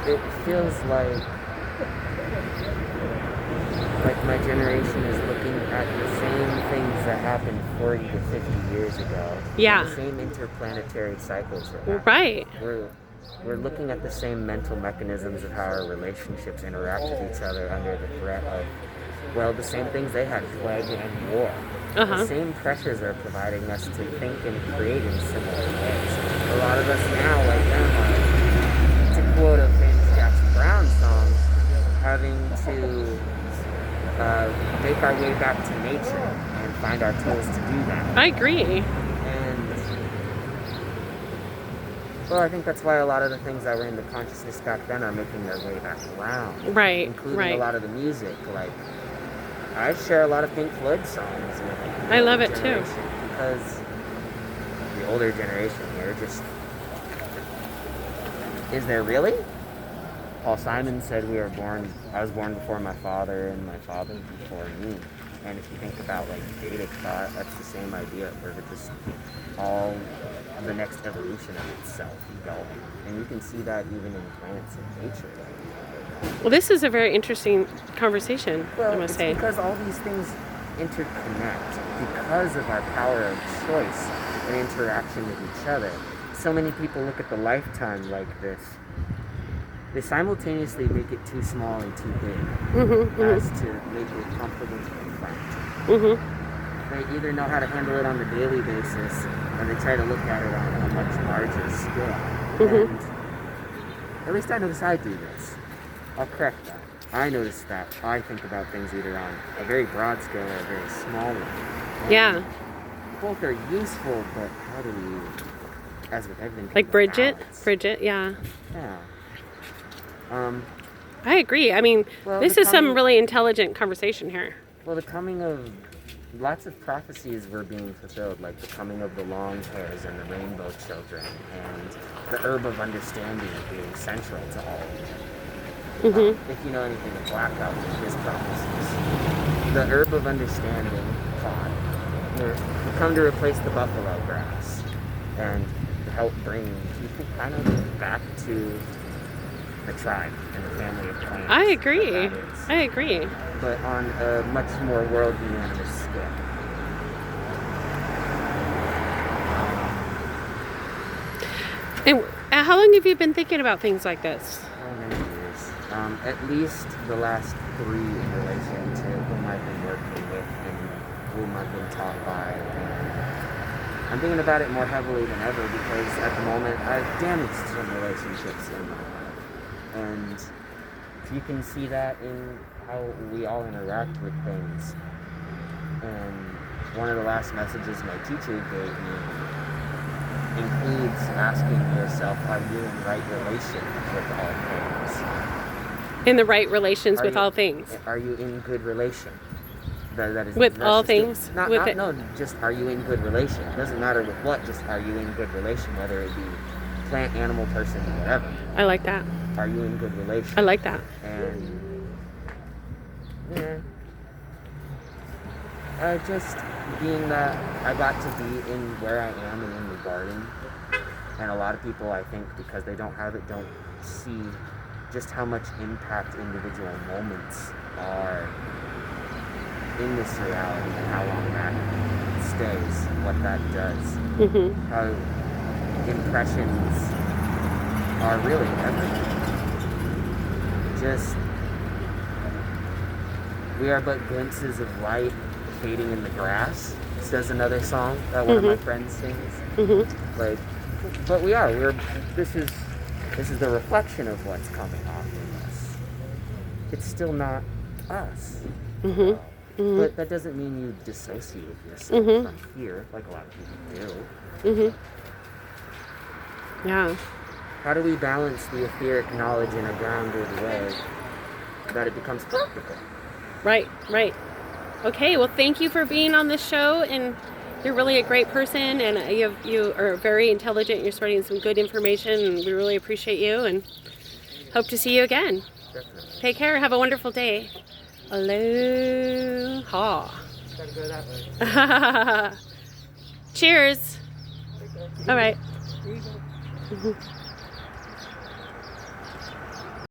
it feels like my generation is looking at the same things that happened 40 to 50 years ago. Yeah. The same interplanetary cycles that happened. Right. We're looking at the same mental mechanisms of how our relationships interact with each other under the threat of, well, the same things they had, plague and war. The same pressures are providing us to think and create in similar ways. A lot of us now, like them, to quote a famous Jackson Browne song, having to make our way back to nature and find our tools to do that. I agree. And, well, I think that's why a lot of the things that were in the consciousness back then are making their way back around. Right, including a lot of the music. Like, I share a lot of Pink Floyd songs with I love it too. Because the older generation here just... Is there really? Paul Simon said I was born before my father and my father before me. And if you think about like Vedic thought, that's the same idea. We're just all the next evolution of itself going. And you can see that even in plants and nature. Well, this is a very interesting conversation, Well, I must say. Because all these things interconnect because of our power of choice and interaction with each other. So many people look at the lifetime like this. They simultaneously make it too small and too big as to make it comfortable to confront. They either know how to handle it on a daily basis or they try to look at it on a much larger scale. And at least I notice I do this. I'll correct that. I notice that I think about things either on a very broad scale or a very small one. Yeah. Both are useful, but how do we, as with everything, Like Bridget? balance? Bridget, yeah. Yeah. I agree. I mean, Well, this is some really intelligent conversation here. Well, the coming of lots of prophecies were being fulfilled, like the coming of the long hairs and the rainbow children, and the herb of understanding being central to all of it. If you know anything of Blackout with his prophecies, the herb of understanding thought will come to replace the buffalo grass and to help bring people kind of back to the tribe and the family of plants. I agree. I agree. But on a much more world-renowned scale. And how long have you been thinking about things like this? How many years? At least the last 3 in relation to whom I've been working with and whom I've been taught by. And I'm thinking about it more heavily than ever because at the moment I've damaged some relationships in my life. And you can see that in how we all interact with things. And one of the last messages my teacher gave me includes asking yourself, are you in right relation with all things? In the right relations with all things. Are you in good relation? That is, with all things? No, just are you in good relation? It doesn't matter with what, just are you in good relation, whether it be plant, animal, person, whatever. I like that. Are you in good relation? I like that. And just being that I got to be in where I am and in the garden, and a lot of people, I think, because they don't have it, don't see just how much impact individual moments are in this reality and how long that stays, what that does, how impressions are really everything. Just, we are but glimpses of light fading in the grass, says another song that one of my friends sings. Like, but this is the reflection of what's coming off of us. It's still not us. But that doesn't mean you dissociate yourself from here, like a lot of people do. Yeah. How do we balance the etheric knowledge in a grounded way that it becomes practical? Right. Okay, well, thank you for being on this show, and you're really a great person, and you are very intelligent. You're spreading some good information, and we really appreciate you, and hope to see you again. Definitely. Take care. Have a wonderful day. Aloha. Gotta go that way. Cheers. All right. Here you go.